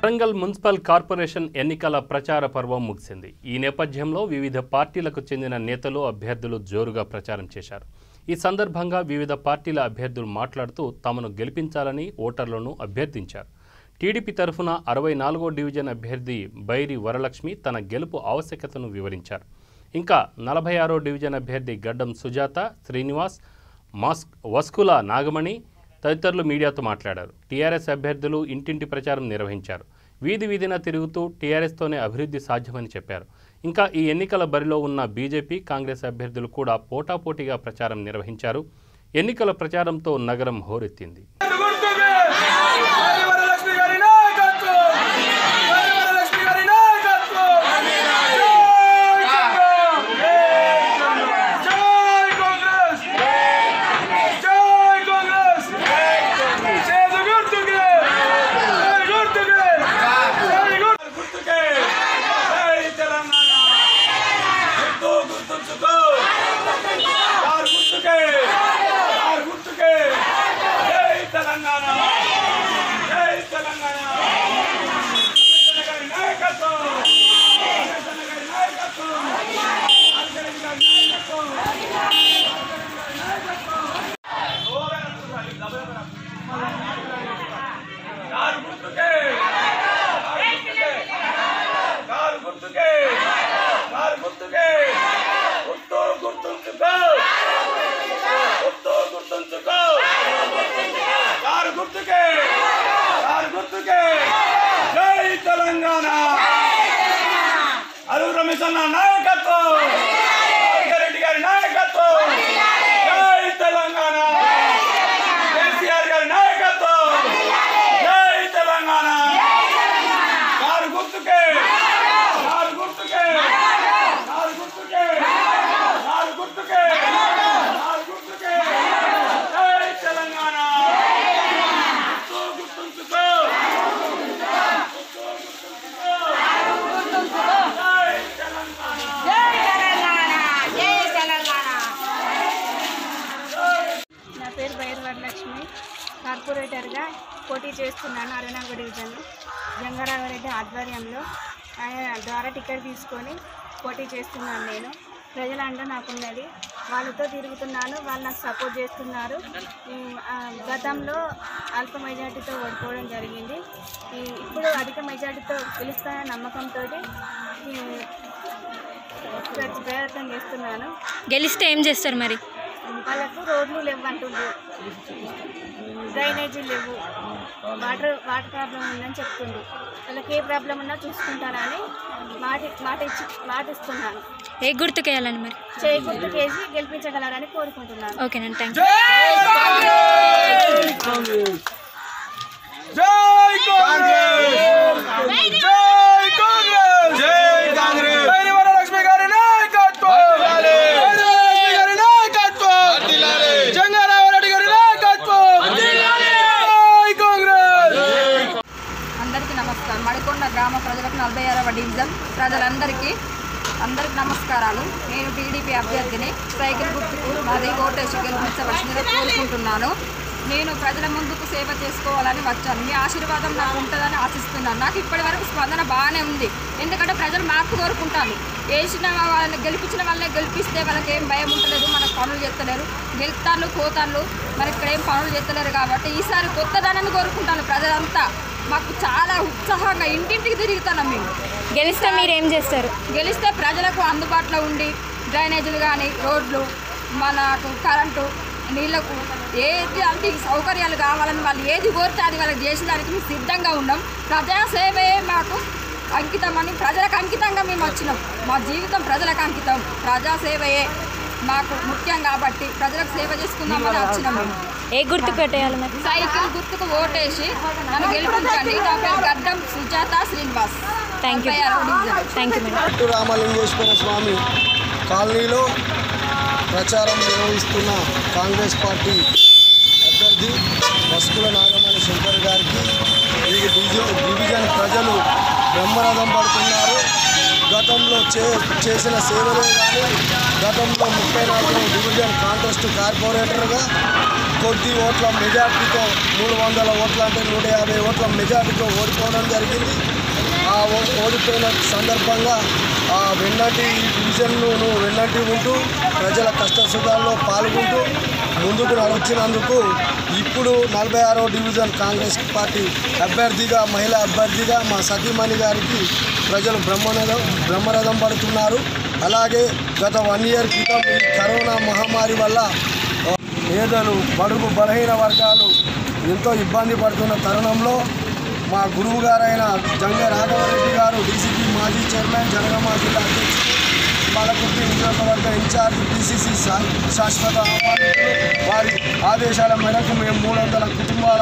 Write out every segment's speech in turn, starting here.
Warangal municipal corporation ఎన్నికల ప్రచార పర్వం ముగిసింది. ఈ నేపథ్యంలో వివిధ పార్టీలకు చెందిన నేతలు అభ్యర్థులు జోరుగా ప్రచారం చేశారు. ఈ సందర్భంగా వివిధ పార్టీల అభ్యర్థులు మాట్లాడుతూ తమను గెలిపించాలని ఓటర్లను అభ్యర్థించారు. టీడీపీ తరఫున 64వ డివిజన్ అభ్యర్థి బైరి వరలక్ష్మి తన గెలుపు ఆవశ్యకతను వివరించారు. ఇంకా 46వ డివిజన్ అభ్యర్థి గడ్డం సుజాత, శ్రీనివాస్, వస్కుల నాగమణి తదితరులు మీడియాతో మాట్లాడారు. టీఆర్ఎస్ అభ్యర్థులు ఇంటింటి ప్రచారం నిర్వహించారు. వీధి వీధిన తిరుగుతూ టీఆర్ఎస్తోనే అభివృద్ధి సాధ్యమని చెప్పారు. ఇంకా ఈ ఎన్నికల బరిలో ఉన్న బీజేపీ, కాంగ్రెస్ అభ్యర్థులు కూడా పోటాపోటీగా ప్రచారం నిర్వహించారు. ఎన్నికల ప్రచారంతో నగరం హోరెత్తింది. వరలక్ష్మి కార్పొరేటర్గా పోటీ చేస్తున్నాను. 64వ డివిజన్ జంగారావురెడ్డి ఆధ్వర్యంలో ఆయన ద్వారా టికెట్ తీసుకొని పోటీ చేస్తున్నాను. నేను ప్రజల అండ నాకున్నది, వాళ్ళతో తిరుగుతున్నాను, వాళ్ళు నాకు సపోర్ట్ చేస్తున్నారు. గతంలో అల్ప మెజార్టీతో ఓడిపోవడం జరిగింది. ఇప్పుడు అధిక మెజార్టీతో గెలుస్తానన్న నమ్మకంతో ప్రయత్నం చేస్తున్నాను. గెలిస్తే ఏం చేస్తారు మరి? వాళ్ళకు రోడ్లు లేవు అంటున్నారు, డ్రైనేజీలు లేవు, వాటర్ ప్రాబ్లం ఉందని చెప్తుంది. వాళ్ళకి ఏ ప్రాబ్లం ఉన్నా చూసుకుంటారని మాటిస్తున్నాను. ఏ గుర్తుకేయాలని మరి? చేయి గుర్తుకేసి గెలిపించగలరని కోరుకుంటున్నాను. ఓకేనండి, థ్యాంక్ నమస్కారం. మడికొండ గ్రామ ప్రజలకు 46వ డివిజన్ ప్రజలందరికీ నమస్కారాలు. నేను టీడీపీ అభ్యర్థిని. సైకిల్ గుర్తుకు మాది ఓటేసి గెలిపించవలసిందిగా కోరుకుంటున్నాను. నేను ప్రజల ముందుకు సేవ చేసుకోవాలని వచ్చాను. మీ ఆశీర్వాదం నాకు ఉంటుందని ఆశిస్తున్నాను. నాకు ఇప్పటి వరకు స్పందన బాగానే ఉంది. ఎందుకంటే ప్రజలు మార్పు కోరుకుంటాను. వేసిన వాళ్ళని గెలిపించిన వాళ్ళని గెలిపిస్తే వాళ్ళకి ఏం భయం ఉండలేదు, మనకు పనులు చేస్తలేరు, గెలుతాళ్ళు పోతాళ్ళు, మరి ఇక్కడ ఏం పనులు చేస్తలేరు. కాబట్టి ఈసారి కొత్తదనాన్ని కోరుకుంటాను. ప్రజలంతా మాకు చాలా ఉత్సాహంగా ఇంటింటికి తిరుగుతున్నాం. మేము గెలిస్తే మీరు ఏం చేస్తారు? గెలిస్తే ప్రజలకు అందుబాటులో ఉండి డ్రైనేజీలు కానీ, రోడ్లు, మనకు కరెంటు, నీళ్లకు ఏది అంటే సౌకర్యాలు కావాలని వాళ్ళు ఏది కోరితే అది వాళ్ళకి చేసేదానికి మేము సిద్ధంగా ఉన్నాం. ప్రజాసేవే మాకు అంకితం అని ప్రజలకు అంకితంగా మేము వచ్చినాం. మా జీవితం ప్రజలకు అంకితం, ప్రజాసేవయే మాకు ముఖ్యం. కాబట్టి ప్రజలకు సేవ చేసుకుందామని వచ్చినాం. మేము ఏ గుర్తు పెట్టేయాలి మరి? సైకిల్ గుర్తుకు ఓటేసి నన్ను గెలిపించండి. నా పేరు Gaddam Sujatha, Srinivas. Thank you madam. Ramalingeswara Swamy కాలనీలో ప్రచారం నిర్వహిస్తున్న కాంగ్రెస్ పార్టీ అభ్యర్థి వస్కుల నాగమణి శంకర్ గారికి ఈ డివిజన్ ప్రజలు బ్రహ్మరథం పడుతున్నారు. గతంలో చేసిన సేవలే కానీ గతంలో 34వ డివిజన్ కాంటెస్ట్ కార్పొరేటర్గా కొద్ది ఓట్ల మెజార్టీతో 300 ఓట్ల అంటే 150 ఓట్ల మెజార్టీతో ఓడిపోవడం జరిగింది. ఆ ఓడిపోయిన సందర్భంగా ఆ వెన్నటి డివిజన్ను వెన్నటి ఉంటూ ప్రజల కష్టసుఖాల్లో పాల్గొంటూ ముందుకు నడిచినందుకు ఇప్పుడు 46వ డివిజన్ కాంగ్రెస్ పార్టీ అభ్యర్థిగా మహిళా అభ్యర్థిగా మా సతీమణి గారికి ప్రజలు బ్రహ్మరథం పడుతున్నారు. అలాగే గత 1 ఇయర్ క్రితం ఈ కరోనా మహమ్మారి వల్ల పేదలు బడుగు బలహీన వర్గాలు ఎంతో ఇబ్బంది పడుతున్న తరుణంలో మా గురువు గారైన జంగ రాఘవరెడ్డి గారు డీసీపీ మాజీ చైర్మన్ జనగామ జిల్లా అధ్యక్షుడు పాలకుర్తి నియోజకవర్గ ఇన్ఛార్జ్ పిసిసి శాశ్వత అమాయకులు వారి ఆదేశాల మేరకు మేము 300 కుటుంబాల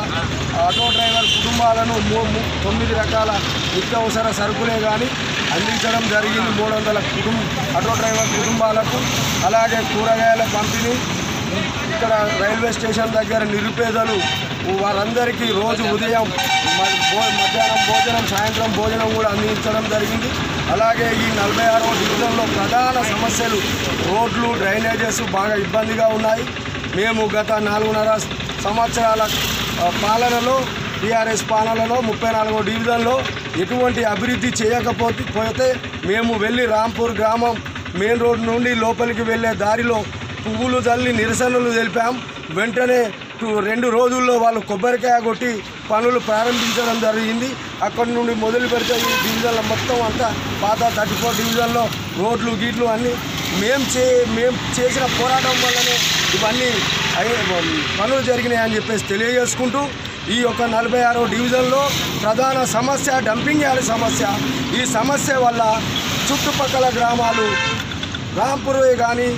ఆటో డ్రైవర్ కుటుంబాలను 9 రకాల నిత్యావసర సరుకులే కానీ అందించడం జరిగింది. 300 ఆటో డ్రైవర్ కుటుంబాలకు. అలాగే కూరగాయల పంపిణీ ఇక్కడ రైల్వే స్టేషన్ దగ్గర నిరుపేదలు వారందరికీ రోజు ఉదయం మధ్యాహ్నం భోజనం సాయంత్రం భోజనం కూడా అందించడం జరిగింది. అలాగే ఈ 46వ డివిజన్లో ప్రధాన సమస్యలు రోడ్లు డ్రైనేజెస్ బాగా ఇబ్బందిగా ఉన్నాయి. మేము గత 4.5 సంవత్సరాల పాలనలో టీఆర్ఎస్ పాలనలో 34వ డివిజన్లో ఎటువంటి అభివృద్ధి చేయకపోతే మేము వెళ్ళి రాంపూర్ గ్రామం మెయిన్ రోడ్ నుండి లోపలికి వెళ్ళే దారిలో పువ్వులు జల్లి నిరసనలు తెలిపాం. వెంటనే 2 రోజుల్లో వాళ్ళు కొబ్బరికాయ కొట్టి పనులు ప్రారంభించడం జరిగింది. అక్కడి నుండి మొదలు పెడితే ఈ డివిజన్లో మొత్తం అంతా పాత 34 డివిజన్లో రోడ్లు గీట్లు అన్నీ మేము చేసిన పోరాటం వల్లనే ఇవన్నీ పనులు జరిగినాయని చెప్పేసి తెలియజేసుకుంటూ ఈ యొక్క 46వ డివిజన్లో ప్రధాన సమస్య డంపింగ్ యార్డ్ సమస్య. ఈ సమస్య వల్ల చుట్టుపక్కల గ్రామాలు రాంపూరే కానీ